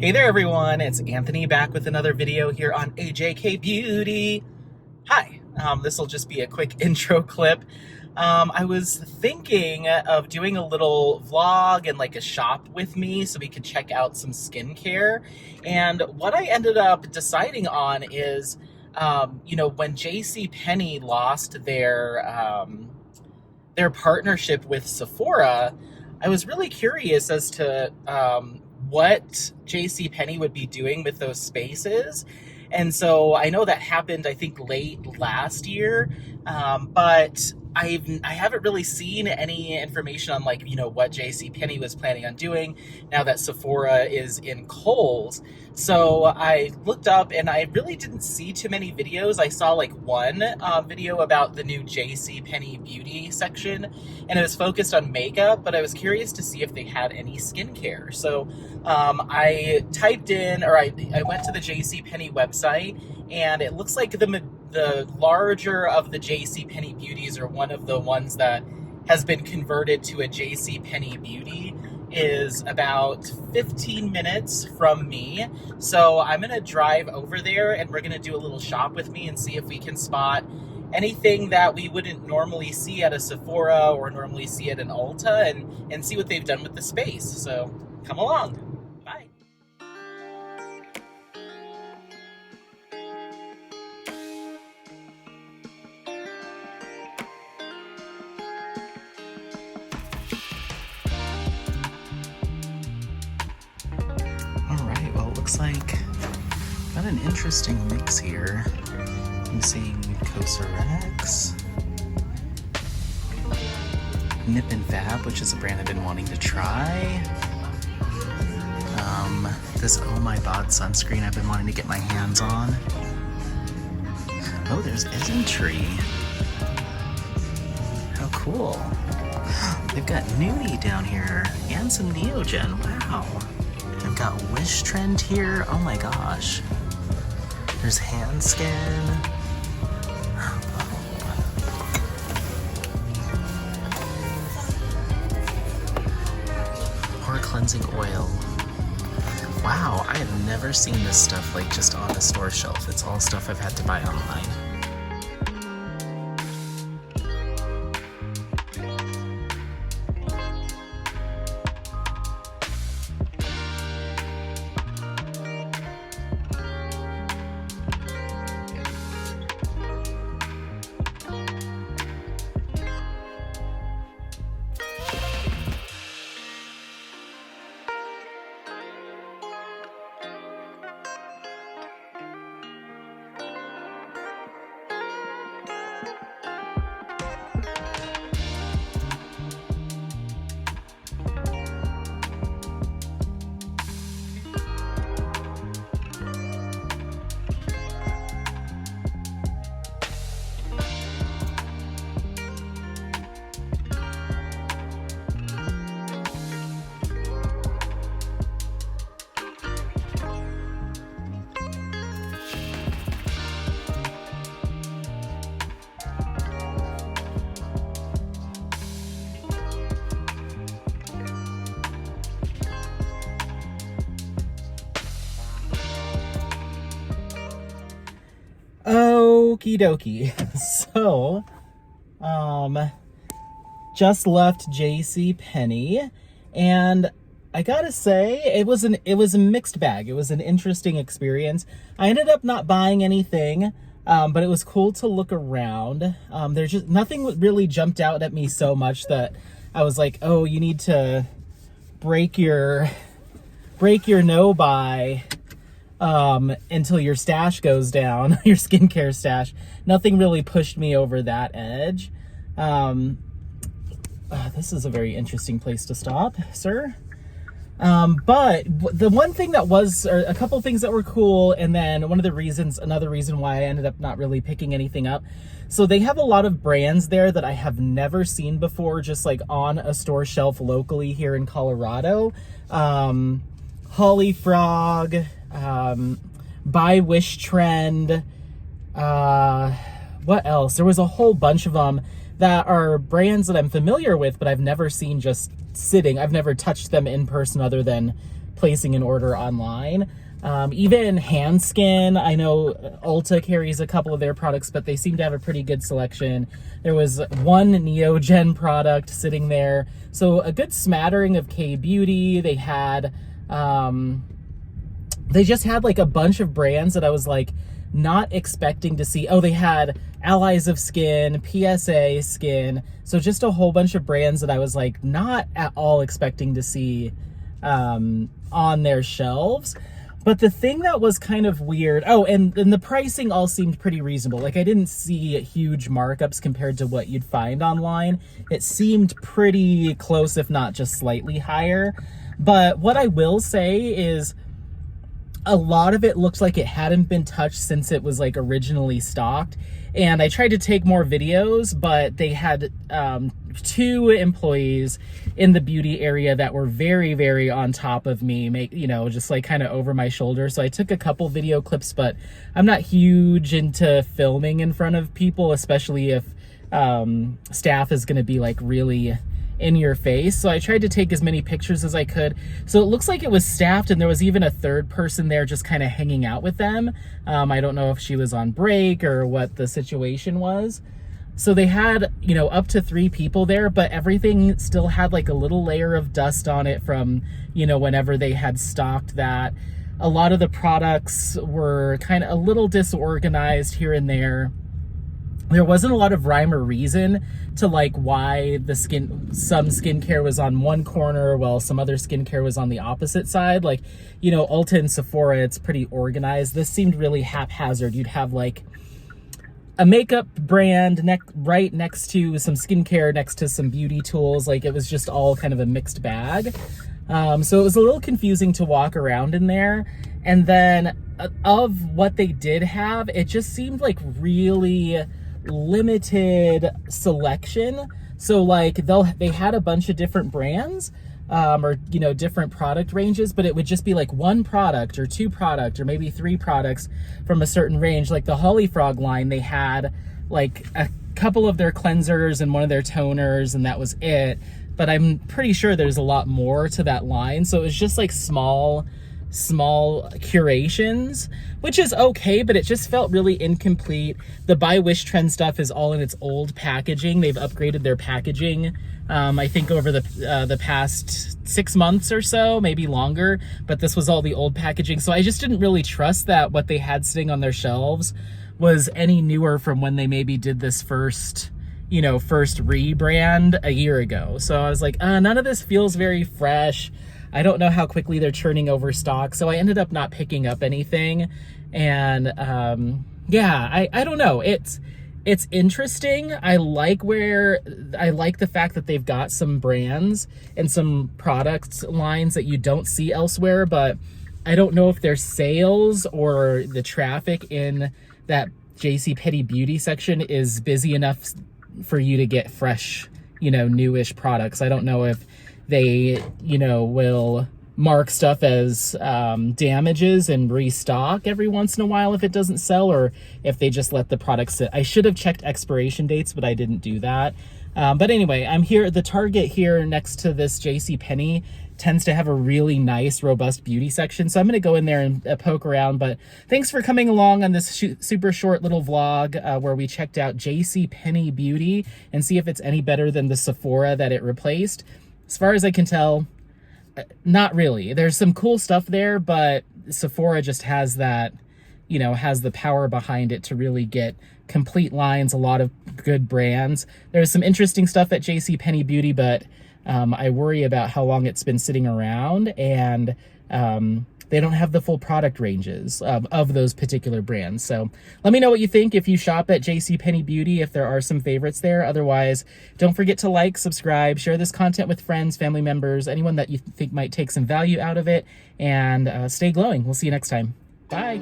Hey there everyone, it's Anthony back with another video here on JCPenny Beauty. Hi, this will just be a quick intro clip. I was thinking of doing a little vlog and like a shop with me so we could check out some skincare. And what I ended up deciding on is, when JCPenny lost their partnership with Sephora, I was really curious as to what JCPenny would be doing with those spaces. And so I know that happened, I think, late last year, but I haven't really seen any information on what JCPenny was planning on doing now that Sephora is in Kohl's. So I looked up and I really didn't see too many videos. I saw one video about the new JCPenny Beauty section, and it was focused on makeup, but I was curious to see if they had any skincare. So I typed in, or I went to the JCPenny website, and it looks like the larger of the JCPenny Beauties, or one of the ones that has been converted to a JCPenny Beauty, is about 15 minutes from me. So I'm gonna drive over there and we're gonna do a little shop with me and see if we can spot anything that we wouldn't normally see at a Sephora or normally see at an Ulta, and see what they've done with the space. So come along. Bye. Looks like got an interesting mix here. I'm seeing Cosrx, Nip and Fab, which is a brand I've been wanting to try. This Oh My God sunscreen I've been wanting to get my hands on. Oh, there's Isntree. How cool. They've got Nudie down here and some Neogen. Wow. I've got Wish Trend here. Oh my gosh. There's hand scan. Pore cleansing oil. Wow, I have never seen this stuff just on the store shelf. It's all stuff I've had to buy online. Okie dokie. So, just left JCPenny, and I gotta say, it was a mixed bag. It was an interesting experience. I ended up not buying anything, but it was cool to look around. There's just nothing really jumped out at me so much that I was like, oh, you need to break your no buy until your stash goes down, your skincare stash. Nothing really pushed me over that edge. This is a very interesting place to stop, sir. But the one thing that was, or a couple things that were cool, and then another reason why I ended up not really picking anything up. So they have a lot of brands there that I have never seen before, just on a store shelf locally here in Colorado. Holly Frog, Buy Wish Trend, what else? There was a whole bunch of them that are brands that I'm familiar with, but I've never seen just sitting. I've never touched them in person other than placing an order online. Even hand skin, I know Ulta carries a couple of their products, but they seem to have a pretty good selection. There was one Neogen product sitting there. So a good smattering of K-Beauty. They had, they just had like a bunch of brands that I was like not expecting to see. Oh, they had Allies of Skin, PSA Skin. So just a whole bunch of brands that I was like not at all expecting to see on their shelves. But the thing that was kind of weird, oh, and the pricing all seemed pretty reasonable. Like, I didn't see huge markups compared to what you'd find online. It seemed pretty close, if not just slightly higher. But what I will say is a lot of it looks like it hadn't been touched since it was like originally stocked. And I tried to take more videos, but they had 2 employees in the beauty area that were very, very on top of me, just like kind of over my shoulder. So I took a couple video clips, but I'm not huge into filming in front of people, especially if staff is going to be like really in your face. So I tried to take as many pictures as I could. So it looks like it was staffed, and there was even a third person there just kind of hanging out with them. I don't know if she was on break or what the situation was. So they had, up to 3 people there, but everything still had like a little layer of dust on it from, whenever they had stocked that. A lot of the products were kind of a little disorganized here and there. There wasn't a lot of rhyme or reason to like why some skincare was on one corner while some other skincare was on the opposite side. Like, Ulta and Sephora, it's pretty organized. This seemed really haphazard. You'd have like a makeup brand right next to some skincare, next to some beauty tools. Like, it was just all kind of a mixed bag. So it was a little confusing to walk around in there. And then of what they did have, it just seemed like really limited selection. So like they had a bunch of different brands or different product ranges, but it would just be like 1 product or 2 product or maybe 3 products from a certain range. Like the Holly Frog line, they had like a couple of their cleansers and one of their toners, and that was it. But I'm pretty sure there's a lot more to that line. So it was just like small curations, which is okay, but it just felt really incomplete. The Buy Wish Trend stuff is all in its old packaging. They've upgraded their packaging, I think over the past 6 months or so, maybe longer, but this was all the old packaging. So I just didn't really trust that what they had sitting on their shelves was any newer from when they maybe did this first rebrand a year ago. So I was like, none of this feels very fresh. I don't know how quickly they're turning over stock. So I ended up not picking up anything. And I don't know. It's interesting. I like the fact that they've got some brands and some product lines that you don't see elsewhere, but I don't know if their sales or the traffic in that JCPenny Beauty section is busy enough for you to get fresh, newish products. I don't know if they, will mark stuff as damages and restock every once in a while if it doesn't sell, or if they just let the product sit. I should have checked expiration dates, but I didn't do that. But anyway, I'm here. The Target here next to this JCPenny tends to have a really nice, robust beauty section. So I'm going to go in there and poke around. But thanks for coming along on this super short little vlog where we checked out JCPenny Beauty and see if it's any better than the Sephora that it replaced. As far as I can tell, not really. There's some cool stuff there, but Sephora just has that, has the power behind it to really get complete lines, a lot of good brands. There's some interesting stuff at JCPenny Beauty, but I worry about how long it's been sitting around, and they don't have the full product ranges of those particular brands. So let me know what you think if you shop at JCPenny Beauty, if there are some favorites there. Otherwise, don't forget to like, subscribe, share this content with friends, family members, anyone that you think might take some value out of it, and stay glowing. We'll see you next time. Bye.